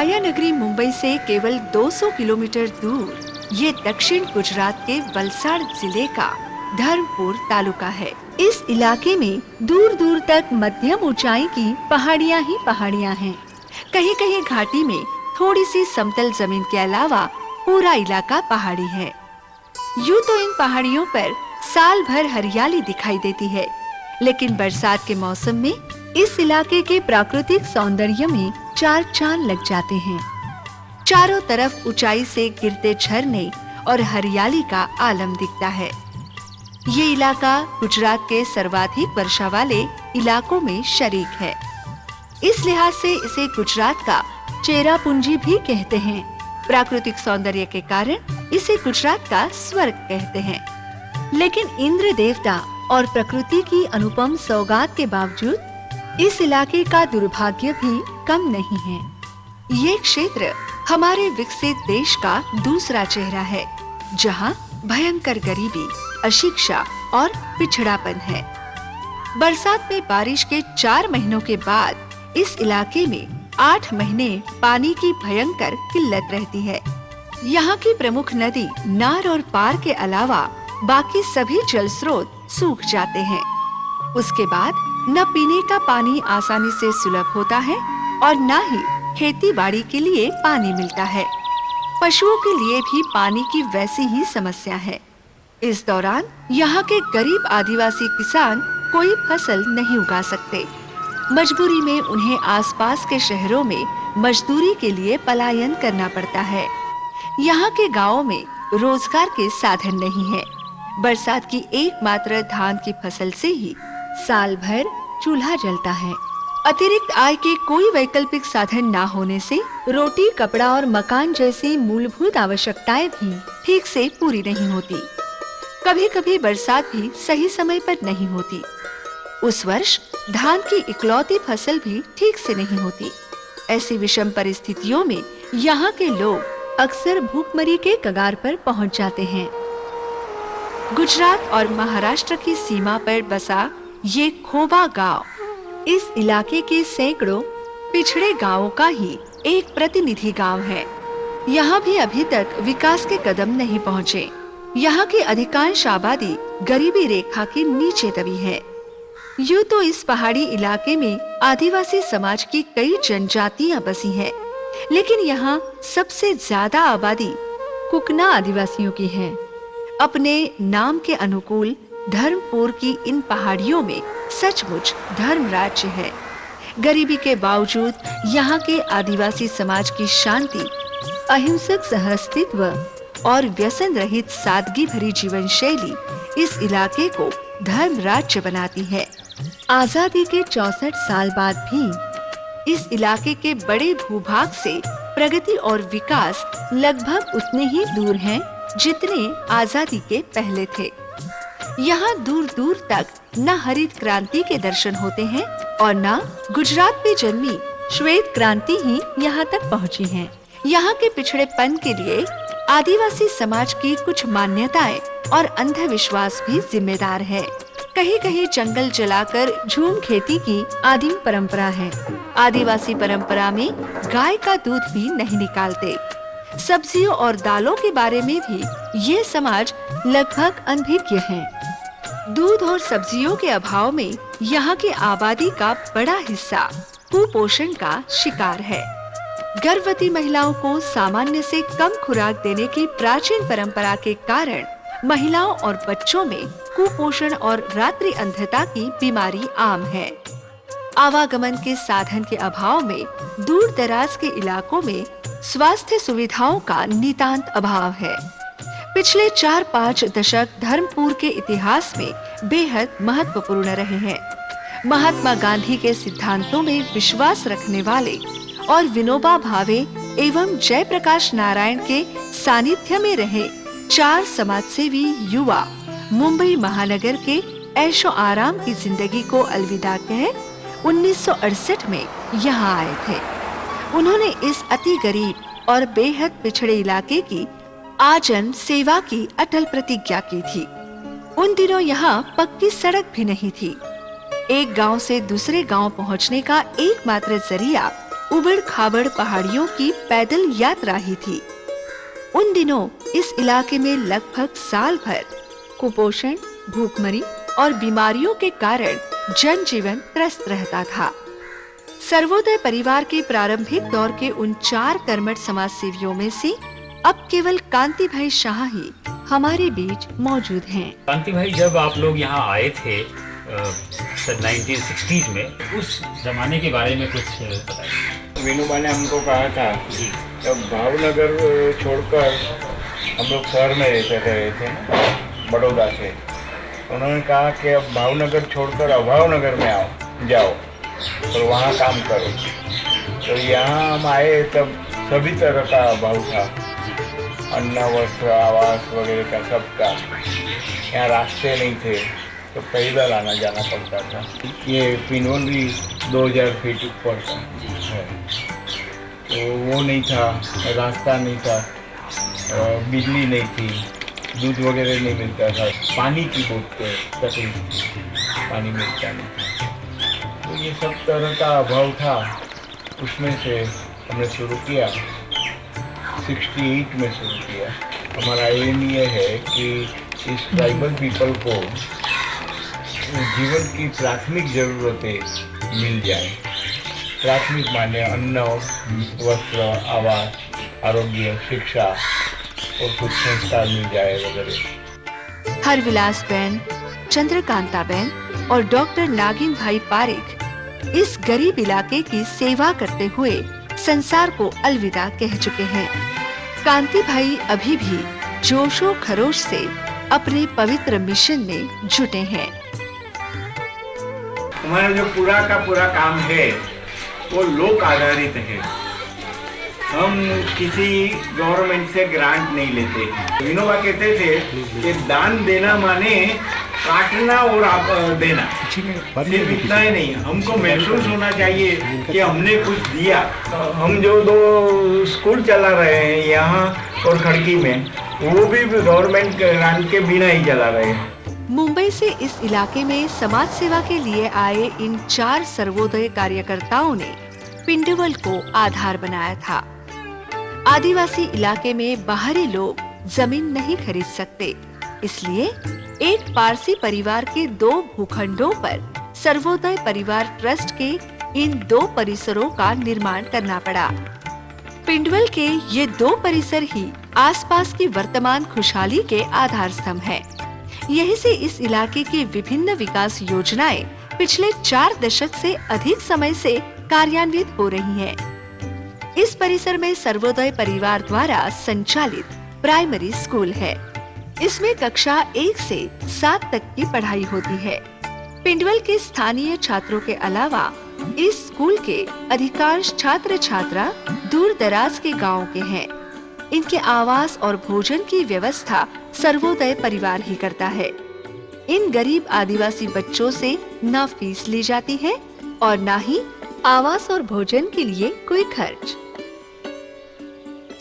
मायानगरी मुंबई से केवल 200 किलोमीटर दूर ये दक्षिण गुजरात के वलसाड जिले का धर्मपुर तालुका है। इस इलाके में दूर दूर तक मध्यम ऊंचाई की पहाड़ियां ही पहाड़ियां हैं। कहीं कहीं घाटी में थोड़ी सी समतल जमीन के अलावा पूरा इलाका पहाड़ी है। यूं तो इन पहाड़ियों पर साल भर हरियाली दिखाई देती है, लेकिन बरसात के मौसम में इस इलाके के प्राकृतिक सौंदर्य में चार चांद लग जाते हैं। चारों तरफ ऊंचाई से गिरते झरने और हरियाली का आलम दिखता है। ये इलाका गुजरात के सर्वाधिक वर्षा वाले इलाकों में शरीक है। इस लिहाज से इसे गुजरात का चेरापूंजी भी कहते हैं। प्राकृतिक सौंदर्य के कारण इसे गुजरात का स्वर्ग कहते हैं। लेकिन इंद्र देवता और प्रकृति की अनुपम सौगात के बावजूद इस इलाके का दुर्भाग्य भी कम नहीं है। ये क्षेत्र हमारे विकसित देश का दूसरा चेहरा है, जहां भयंकर गरीबी, अशिक्षा और पिछड़ापन है। बरसात में बारिश के 4 महीनों के बाद इस इलाके में 8 महीने पानी की भयंकर किल्लत रहती है। यहाँ की प्रमुख नदी नार और पार के अलावा बाकी सभी जल स्रोत सूख जाते हैं। उसके बाद न पीने का पानी आसानी से सुलभ होता है और न ही खेती बाड़ी के लिए पानी मिलता है। पशुओं के लिए भी पानी की वैसी ही समस्या है। इस दौरान यहाँ के गरीब आदिवासी किसान कोई फसल नहीं उगा सकते। मजबूरी में उन्हें आसपास के शहरों में मजदूरी के लिए पलायन करना पड़ता है। यहाँ के गांवों में रोजगार के साधन नहीं है। बरसात की एकमात्र धान की फसल से ही साल भर चूल्हा जलता है। अतिरिक्त आय के कोई वैकल्पिक साधन ना होने से रोटी, कपड़ा और मकान जैसी मूलभूत आवश्यकताएं भी ठीक से पूरी नहीं होती। कभी कभी बरसात भी सही समय पर नहीं होती। उस वर्ष धान की इकलौती फसल भी ठीक से नहीं होती। ऐसी विषम परिस्थितियों में यहाँ के लोग अक्सर भूखमरी के कगार पर पहुँच जाते हैं। गुजरात और महाराष्ट्र की सीमा पर बसा ये खोबा गांव इस इलाके के सैकड़ों पिछड़े गांवों का ही एक प्रतिनिधि गांव है। यहाँ भी अभी तक विकास के कदम नहीं पहुँचे। यहाँ की अधिकांश आबादी गरीबी रेखा के नीचे दबी है। यूं तो इस पहाड़ी इलाके में आदिवासी समाज की कई जनजातियां बसी हैं, लेकिन यहाँ सबसे ज्यादा आबादी कुकना आदिवासियों की है। अपने नाम के अनुकूल धर्मपुर की इन पहाड़ियों में सचमुच धर्म राज्य है। गरीबी के बावजूद यहाँ के आदिवासी समाज की शांति, अहिंसक सहअस्तित्व और व्यसन रहित सादगी भरी जीवन शैली इस इलाके को धर्म राज्य बनाती है। आजादी के 64 साल बाद भी इस इलाके के बड़े भूभाग से प्रगति और विकास लगभग उतने ही दूर हैं जितने आजादी के पहले थे। यहाँ दूर दूर तक न हरित क्रांति के दर्शन होते हैं और न गुजरात में जन्मी श्वेत क्रांति ही यहाँ तक पहुँची है। यहाँ के पिछड़ेपन के लिए आदिवासी समाज की कुछ मान्यताएं और अंधविश्वास भी जिम्मेदार है। कहीं कहीं जंगल जलाकर झूम खेती की आदिम परंपरा है। आदिवासी परंपरा में गाय का दूध भी नहीं निकालते। सब्जियों और दालों के बारे में भी ये समाज लगभग अनभिज्ञ है। दूध और सब्जियों के अभाव में यहाँ की आबादी का बड़ा हिस्सा कुपोषण का शिकार है। गर्भवती महिलाओं को सामान्य से कम खुराक देने की प्राचीन परंपरा के कारण महिलाओं और बच्चों में कुपोषण और रात्रि अंधता की बीमारी आम है। आवागमन के साधन के अभाव में दूर दराज के इलाकों में स्वास्थ्य सुविधाओं का नितांत अभाव है। पिछले 4-5 दशक धर्मपुर के इतिहास में बेहद महत्वपूर्ण रहे हैं। महात्मा गांधी के सिद्धांतों में विश्वास रखने वाले और विनोबा भावे एवं जयप्रकाश नारायण के सानिध्य में रहे 4 समाजसेवी युवा मुंबई महानगर के ऐशो आराम की जिंदगी को अलविदा कह 1968 में यहाँ आए थे। उन्होंने इस अति गरीब और बेहद पिछड़े इलाके की आजन सेवा की अटल प्रतिज्ञा की थी। उन दिनों यहाँ पक्की सड़क भी नहीं थी। एक गांव से दूसरे गांव पहुंचने का एकमात्र जरिया उबड़ खाबड़ पहाड़ियों की पैदल यात्रा ही थी। उन दिनों इस इलाके में लगभग साल भर कुपोषण, भूखमरी और बीमारियों के कारण जनजीवन त्रस्त रहता था। सर्वोदय परिवार के प्रारंभिक दौर के उन 4 कर्मठ समाज सेवियों में से अब केवल कांति भाई शाह ही हमारे बीच मौजूद हैं। कांति भाई, जब आप लोग यहाँ आए थे 1960s में, उस जमाने के बारे में कुछ बताइए। विनोबा ने हमको कहा था जब भावनगर छोड़कर हम लोग शहर में रहते थे ना, बड़ौदा से, उन्होंने कहा कि अब भावनगर छोड़कर अभावनगर में जाओ और वहाँ काम करो। तो यहाँ हम आए तब सभी तरह का अभाव था, अन्न, वस्त्र, आवास वगैरह का, सबका। यहाँ रास्ते नहीं थे तो पैदल आना जाना पड़ता था। ये पिनवल भी 2000 फीट ऊपर था, तो वो नहीं था, रास्ता नहीं था, बिजली नहीं थी, दूध वगैरह नहीं मिलता था, पानी की बहुत तकलीफ थी, पानी मिलता नहीं था। तो ये सब तरह का अभाव था। उसमें से हमने शुरू किया, 68 में शुरू किया। हमारा एम ये है कि इस ट्राइबल पीपल को जीवन की प्राथमिक ज़रूरतें मिल जाए। प्राथमिक माने अन्न, वस्त्र, आवास, आरोग्य, शिक्षा और कुछ संस्कार मिल जाए वगैरह। हरविलास बहन, चंद्रकांता बहन और डॉक्टर नागिन भाई पारिक इस गरीब इलाके की सेवा करते हुए संसार को अलविदा कह चुके हैं। कांति भाई अभी भी जोशो खरोश से अपने पवित्र मिशन में जुटे हैं। हमारा जो पूरा का पूरा काम है वो लोक आधारित है। हम किसी गवर्नमेंट से ग्रांट नहीं लेते। विनोबा कहते थे कि दान देना माने काटना और आप देना, सिर्फ इतना ही नहीं, हमको महसूस होना चाहिए कि हमने कुछ दिया। हम जो 2 स्कूल चला रहे हैं यहाँ और खड़की में, वो भी गवर्नमेंट ग्रांट के बिना ही चला रहे हैं। मुंबई से इस इलाके में समाज सेवा के लिए आए इन 4 सर्वोदय कार्यकर्ताओं ने पिंडवल को आधार बनाया था। आदिवासी इलाके में बाहरी लोग जमीन नहीं खरीद सकते, इसलिए एक पारसी परिवार के 2 भूखंडों पर सर्वोदय परिवार ट्रस्ट के इन 2 परिसरों का निर्माण करना पड़ा। पिंडवल के ये 2 परिसर ही आसपास की वर्तमान खुशहाली के आधार स्तंभ हैं। यहीं से इस इलाके की विभिन्न विकास योजनाएं पिछले 4 दशक से अधिक समय से कार्यान्वित हो रही हैं। इस परिसर में सर्वोदय परिवार द्वारा संचालित प्राइमरी स्कूल है। इसमें कक्षा 1 से 7 तक की पढ़ाई होती है। पिंडवल के स्थानीय छात्रों के अलावा इस स्कूल के अधिकांश छात्र छात्रा दूर दराज के गाँव के हैं। इनके आवास और भोजन की व्यवस्था सर्वोदय परिवार ही करता है। इन गरीब आदिवासी बच्चों से न फीस ली जाती है और न ही आवास और भोजन के लिए कोई खर्च।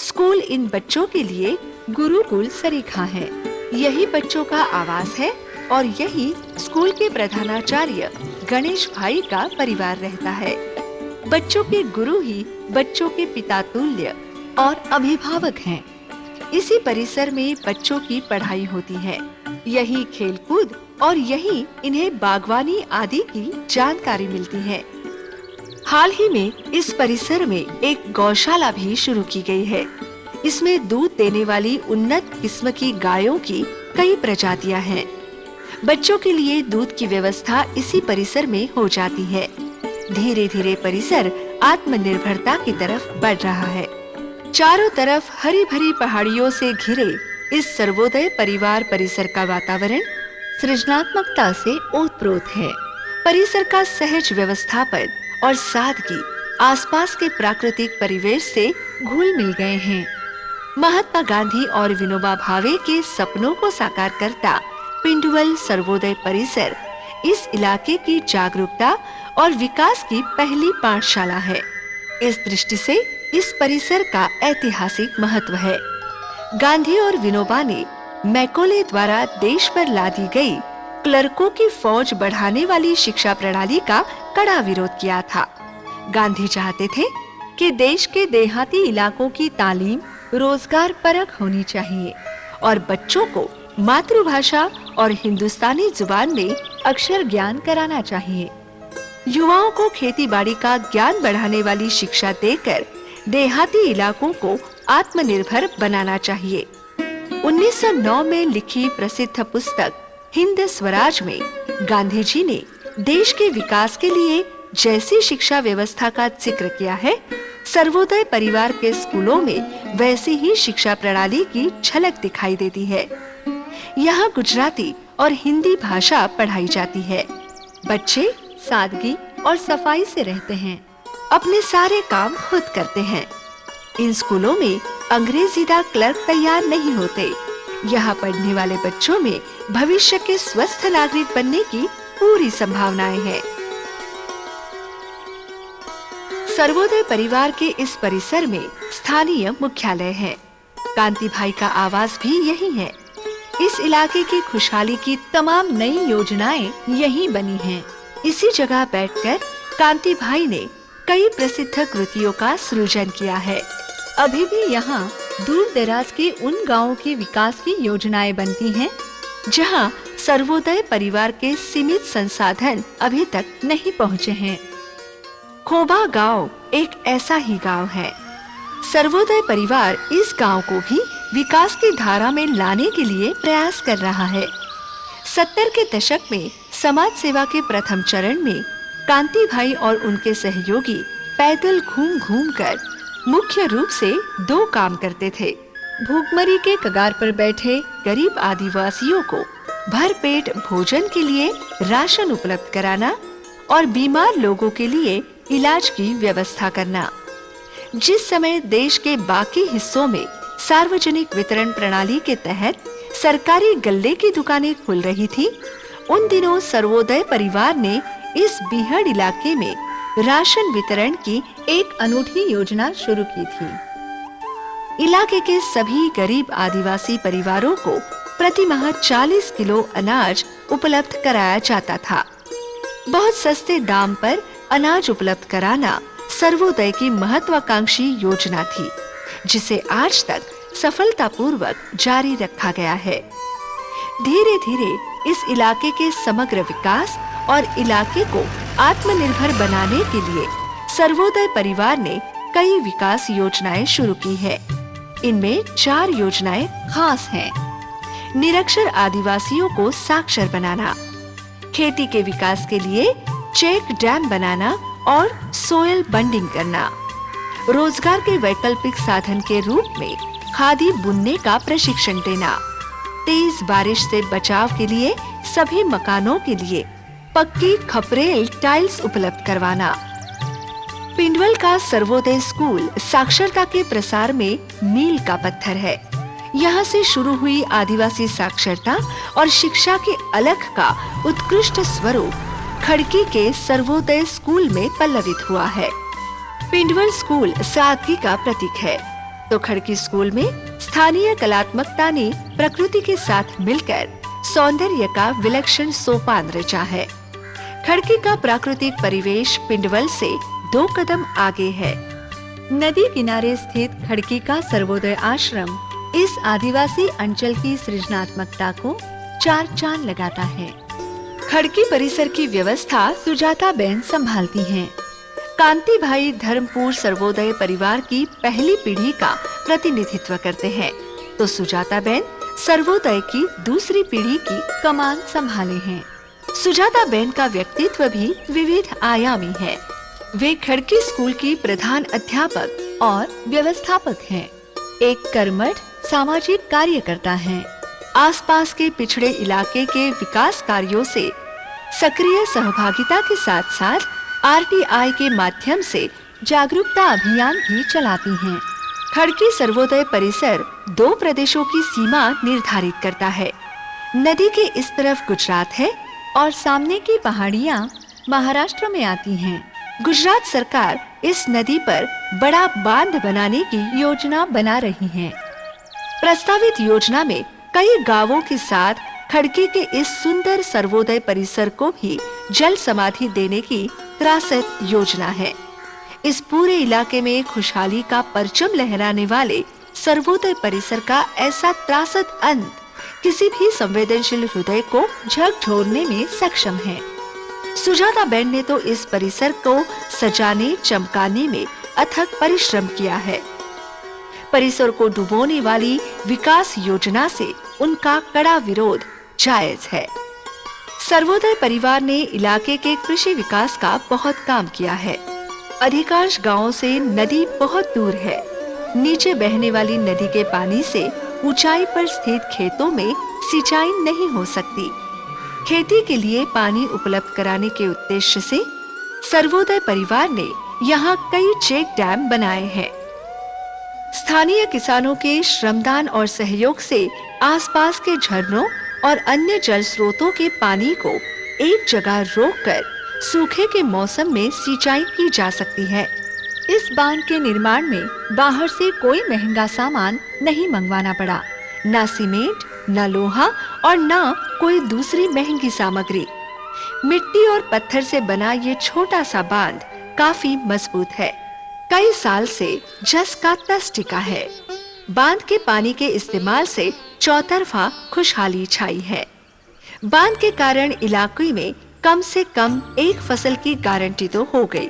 स्कूल इन बच्चों के लिए गुरुकुल सरीखा है। यही बच्चों का आवास है और यही स्कूल के प्रधानाचार्य गणेश भाई का परिवार रहता है। बच्चों के गुरु ही बच्चों के पिता तुल्य और अभिभावक हैं। इसी परिसर में बच्चों की पढ़ाई होती है। यही खेलकूद और यही इन्हें बागवानी आदि की जानकारी मिलती है। हाल ही में इस परिसर में एक गौशाला भी शुरू की गई है। इसमें दूध देने वाली उन्नत किस्म की गायों की कई प्रजातियां हैं। बच्चों के लिए दूध की व्यवस्था इसी परिसर में हो जाती है। धीरे धीरे परिसर आत्मनिर्भरता की तरफ बढ़ रहा है। चारों तरफ हरी भरी पहाड़ियों से घिरे इस सर्वोदय परिवार परिसर का वातावरण सृजनात्मकता से ओतप्रोत है। परिसर का सहज व्यवस्थापन और सादगी आसपास के प्राकृतिक परिवेश से घुल मिल गए हैं। महात्मा गांधी और विनोबा भावे के सपनों को साकार करता पिंडवल सर्वोदय परिसर इस इलाके की जागरूकता और विकास की पहली पाठशाला है। इस दृष्टि से इस परिसर का ऐतिहासिक महत्व है। गांधी और विनोबा ने मैकोले द्वारा देश पर लादी गई क्लर्कों की फौज बढ़ाने वाली शिक्षा प्रणाली का कड़ा विरोध किया था। गांधी चाहते थे कि देश के देहाती इलाकों की तालीम रोजगार परक होनी चाहिए और बच्चों को मातृभाषा और हिंदुस्तानी जुबान में अक्षर ज्ञान कराना चाहिए। युवाओं को खेती-बाड़ी का ज्ञान बढ़ाने वाली शिक्षा देकर देहाती इलाकों को आत्मनिर्भर बनाना चाहिए। 1909 में लिखी प्रसिद्ध पुस्तक हिंद स्वराज में गांधी जी ने देश के विकास के लिए जैसी शिक्षा व्यवस्था का जिक्र किया है, सर्वोदय परिवार के स्कूलों में वैसी ही शिक्षा प्रणाली की झलक दिखाई देती है। यहाँ गुजराती और हिंदी भाषा पढ़ाई जाती है। बच्चे सादगी और सफाई से रहते हैं, अपने सारे काम खुद करते हैं। इन स्कूलों में अंग्रेजीदा क्लर्क तैयार नहीं होते। यहाँ पढ़ने वाले बच्चों में भविष्य के स्वस्थ नागरिक बनने की पूरी संभावनाएं हैं। सर्वोदय परिवार के इस परिसर में स्थानीय मुख्यालय है। कांति भाई का आवास भी यही है। इस इलाके की खुशहाली की तमाम नई योजनाएं यहीं बनी हैं। इसी जगह बैठकर कांति भाई ने कई प्रसिद्ध कृतियों का सृजन किया है। अभी भी यहाँ दूर दराज के उन गांवों के विकास की योजनाएं बनती हैं, जहां सर्वोदय परिवार के सीमित संसाधन अभी तक नहीं पहुँचे हैं। खोबा गांव एक ऐसा ही गांव है। सर्वोदय परिवार इस गांव को भी विकास की धारा में लाने के लिए प्रयास कर रहा है। 70 के दशक में समाज सेवा के प्रथम चरण में कांति भाई और उनके सहयोगी पैदल घूम घूम कर मुख्य रूप से 2 काम करते थे। भूखमरी के कगार पर बैठे गरीब आदिवासियों को भरपेट भोजन के लिए राशन उपलब्ध कराना और बीमार लोगों के लिए इलाज की व्यवस्था करना। जिस समय देश के बाकी हिस्सों में सार्वजनिक वितरण प्रणाली के तहत सरकारी गल्ले की दुकानें खुल रही थी, उन दिनों सर्वोदय परिवार ने इस बीहड़ इलाके में राशन वितरण की एक अनूठी योजना शुरू की थी। इलाके के सभी गरीब आदिवासी परिवारों को प्रति माह 40 किलो अनाज उपलब्ध कराया जाता था। बहुत सस्ते दाम पर अनाज उपलब्ध कराना सर्वोदय की महत्वाकांक्षी योजना थी, जिसे आज तक सफलतापूर्वक जारी रखा गया है। धीरे धीरे इस इलाके के समग्र विकास और इलाके को आत्मनिर्भर बनाने के लिए सर्वोदय परिवार ने कई विकास योजनाएं शुरू की है। इनमें 4 योजनाएं खास हैं। निरक्षर आदिवासियों को साक्षर बनाना, खेती के विकास के लिए चेक डैम बनाना और सोयल बंडिंग करना, रोजगार के वैकल्पिक साधन के रूप में खादी बुनने का प्रशिक्षण देना, तेज बारिश से बचाव के लिए सभी मकानों के लिए पक्की खपरेल टाइल्स उपलब्ध करवाना। पिंडवल का सर्वोदय स्कूल साक्षरता के प्रसार में मील का पत्थर है। यहाँ से शुरू हुई आदिवासी साक्षरता और शिक्षा के अलख का उत्कृष्ट स्वरूप खड़की के सर्वोदय स्कूल में पल्लवित हुआ है। पिंडवल स्कूल सादगी का प्रतीक है, तो खड़की स्कूल में स्थानीय कलात्मकता ने प्रकृति के साथ मिलकर सौंदर्य का विलक्षण सोपान रचा है। खड़की का प्राकृतिक परिवेश पिंडवल से 2 कदम आगे है। नदी किनारे स्थित खड़की का सर्वोदय आश्रम इस आदिवासी अंचल की सृजनात्मकता को 4 चांद लगाता है। खड़की परिसर की व्यवस्था सुजाता बहन संभालती हैं। कांति भाई धर्मपुर सर्वोदय परिवार की पहली पीढ़ी का प्रतिनिधित्व करते हैं, तो सुजाता बहन सर्वोदय की दूसरी पीढ़ी की कमान संभाले हैं। सुजाता बहन का व्यक्तित्व भी विविध आयामी है। वे खड़की स्कूल की प्रधान अध्यापक और व्यवस्थापक हैं। एक कर्मठ सामाजिक कार्यकर्ता हैं। आसपास के पिछड़े इलाके के विकास कार्यों से सक्रिय सहभागिता के साथ साथ आरटीआई के माध्यम से जागरूकता अभियान भी चलाती हैं। खड़की सर्वोदय परिसर 2 प्रदेशों की सीमा निर्धारित करता है। नदी के इस तरफ गुजरात है और सामने की पहाड़ियाँ महाराष्ट्र में आती हैं। गुजरात सरकार इस नदी पर बड़ा बांध बनाने की योजना बना रही है। प्रस्तावित योजना में कई गांवों के साथ खड़की के इस सुंदर सर्वोदय परिसर को भी जल समाधि देने की त्रासद योजना है। इस पूरे इलाके में खुशहाली का परचम लहराने वाले सर्वोदय परिसर का ऐसा त्रासद अंत किसी भी संवेदनशील हृदय को झकझोरने में सक्षम है। सुजाता बेन ने तो इस परिसर को सजाने चमकाने में अथक परिश्रम किया है। परिसर को डुबोने वाली विकास योजना से उनका कड़ा विरोध जायज है। सर्वोदय परिवार ने इलाके के कृषि विकास का बहुत काम किया है। अधिकांश गांवों से नदी बहुत दूर है। नीचे बहने वाली नदी के पानी से ऊंचाई पर स्थित खेतों में सिंचाई नहीं हो सकती। खेती के लिए पानी उपलब्ध कराने के उद्देश्य से सर्वोदय परिवार ने यहाँ कई चेक डैम बनाए हैं। स्थानीय किसानों के श्रमदान और सहयोग से आसपास के झरनों और अन्य जल स्रोतों के पानी को एक जगह रोककर सूखे के मौसम में सिंचाई की जा सकती है। इस बांध के निर्माण में बाहर से कोई महंगा सामान नहीं मंगवाना पड़ा, न सीमेंट, न लोहा और न कोई दूसरी महंगी सामग्री। मिट्टी और पत्थर से बना ये छोटा सा बांध काफी मजबूत है। कई साल से जस का तस टिका है। बांध के पानी के इस्तेमाल से चौतरफा खुशहाली छाई है। बांध के कारण इलाके में कम से कम एक फसल की गारंटी तो हो गई।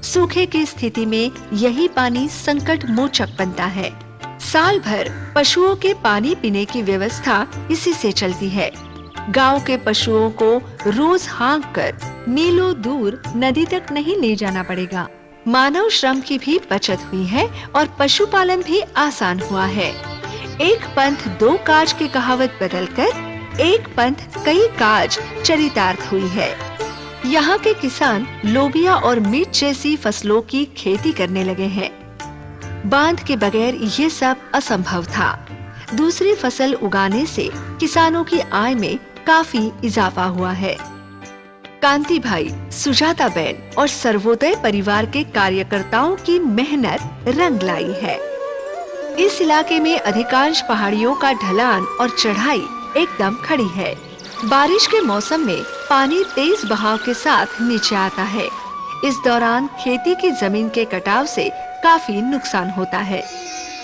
सूखे की स्थिति में यही पानी संकट मोचक बनता है। साल भर पशुओं के पानी पीने की व्यवस्था इसी से चलती है। गांव के पशुओं को रोज हाँक कर मीलों दूर नदी तक नहीं ले जाना पड़ेगा। मानव श्रम की भी बचत हुई है और पशुपालन भी आसान हुआ है। एक पंथ दो काज की कहावत बदलकर एक पंथ कई काज चरितार्थ हुई है। यहाँ के किसान लोबिया और मिर्च जैसी फसलों की खेती करने लगे हैं। बांध के बगैर ये सब असंभव था। दूसरी फसल उगाने से किसानों की आय में काफी इजाफा हुआ है। कांति भाई, सुजाता बेन और सर्वोदय परिवार के कार्यकर्ताओं की मेहनत रंग लाई है। इस इलाके में अधिकांश पहाड़ियों का ढलान और चढ़ाई एकदम खड़ी है। बारिश के मौसम में पानी तेज बहाव के साथ नीचे आता है। इस दौरान खेती की जमीन के कटाव से काफी नुकसान होता है।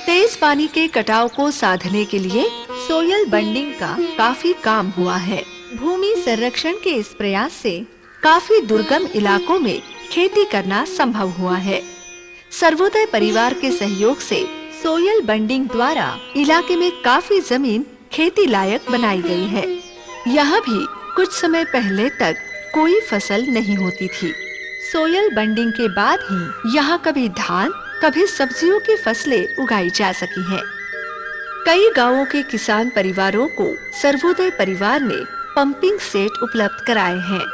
तेज पानी के कटाव को साधने के लिए सोयल बंडिंग का काफी काम हुआ है। भूमि संरक्षण के इस प्रयास से काफी दुर्गम इलाकों में खेती करना संभव हुआ है। सर्वोदय परिवार के सहयोग से सोयल बंडिंग द्वारा इलाके में काफी जमीन खेती लायक बनाई गई है। यहाँ भी कुछ समय पहले तक कोई फसल नहीं होती थी। सोयल बंडिंग के बाद ही यहाँ कभी धान, कभी सब्जियों की फसलें उगाई जा सकी हैं। कई गांवों के किसान परिवारों को सर्वोदय परिवार ने पंपिंग सेट उपलब्ध कराए हैं।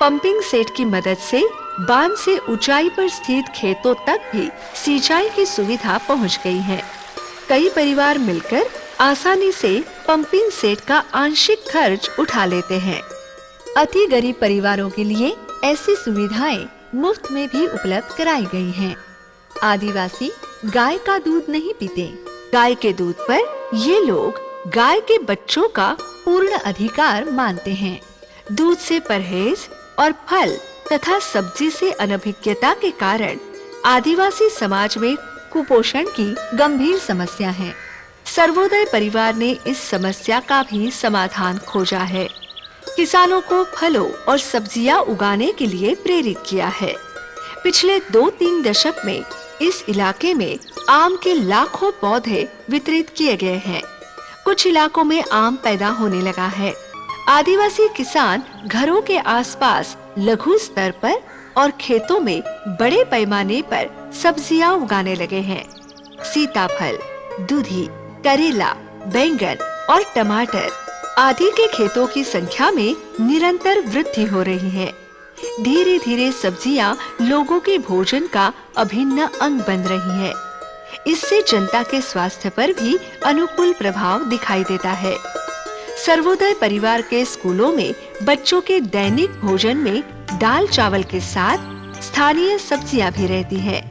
पंपिंग सेट की मदद से बांध से ऊंचाई पर स्थित खेतों तक भी सिंचाई की सुविधा पहुंच गई है। कई परिवार मिलकर आसानी से पंपिंग सेट का आंशिक खर्च उठा लेते हैं। अति गरीब परिवारों के लिए ऐसी सुविधाएं मुफ्त में भी उपलब्ध कराई गई हैं। आदिवासी गाय का दूध नहीं पीते। गाय के दूध पर ये लोग गाय के बच्चों का पूर्ण अधिकार मानते हैं। दूध से परहेज और फल तथा सब्जी से अनभिज्ञता के कारण आदिवासी समाज में कुपोषण की गंभीर समस्या है। सर्वोदय परिवार ने इस समस्या का भी समाधान खोजा है। किसानों को फलों और सब्जियां उगाने के लिए प्रेरित किया है। पिछले 2-3 दशक में इस इलाके में आम के लाखों पौधे वितरित किए गए हैं। कुछ इलाकों में आम पैदा होने लगा है। आदिवासी किसान घरों के आसपास लघु स्तर पर और खेतों में बड़े पैमाने पर सब्जियां उगाने लगे हैं। सीताफल, दूधी, करेला, बैंगन और टमाटर आदि के खेतों की संख्या में निरंतर वृद्धि हो रही है। धीरे धीरे सब्जियां लोगों के भोजन का अभिन्न अंग बन रही है। इससे जनता के स्वास्थ्य पर भी अनुकूल प्रभाव दिखाई देता है। सर्वोदय परिवार के स्कूलों में बच्चों के दैनिक भोजन में दाल चावल के साथ स्थानीय सब्जियां भी रहती है।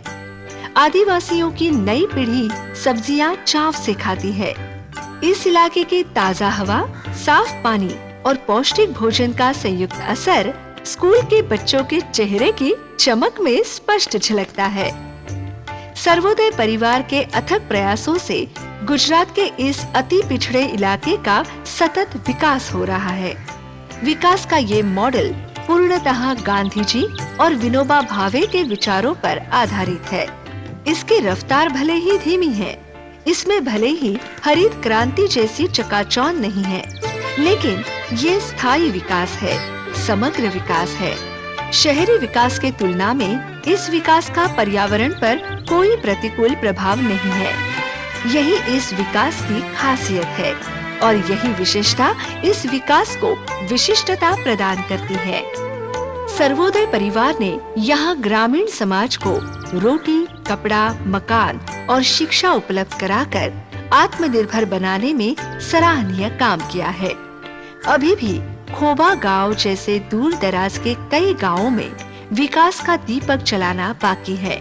आदिवासियों की नई पीढ़ी सब्जियां चाव से खाती है। इस इलाके की ताजा हवा, साफ पानी और पौष्टिक भोजन का संयुक्त असर स्कूल के बच्चों के चेहरे की चमक में स्पष्ट झलकता है। सर्वोदय परिवार के अथक प्रयासों से गुजरात के इस अति पिछड़े इलाके का सतत विकास हो रहा है। विकास का ये मॉडल पूर्णतः गांधी जी और विनोबा भावे के विचारों पर आधारित है। इसकी रफ्तार भले ही धीमी है, इसमें भले ही हरित क्रांति जैसी चकाचौंध नहीं है, लेकिन ये स्थायी विकास है, समग्र विकास है। शहरी विकास के तुलना में इस विकास का पर्यावरण पर कोई प्रतिकूल प्रभाव नहीं है। यही इस विकास की खासियत है और यही विशेषता इस विकास को विशिष्टता प्रदान करती है। सर्वोदय परिवार ने यहाँ ग्रामीण समाज को रोटी, कपड़ा, मकान और शिक्षा उपलब्ध कराकर आत्मनिर्भर बनाने में सराहनीय काम किया है। अभी भी खोबा गांव जैसे दूर दराज के कई गांवों में विकास का दीपक जलाना बाकी है।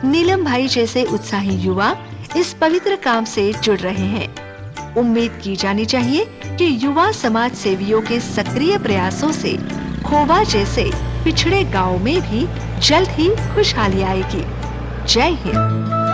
नीलम भाई जैसे उत्साही युवा इस पवित्र काम से जुड़ रहे हैं। उम्मीद की जानी चाहिए कि युवा समाज सेवियों के सक्रिय प्रयासों से खोबा जैसे पिछड़े गांव में भी जल्द ही खुशहाली आएगी। जय हिंद।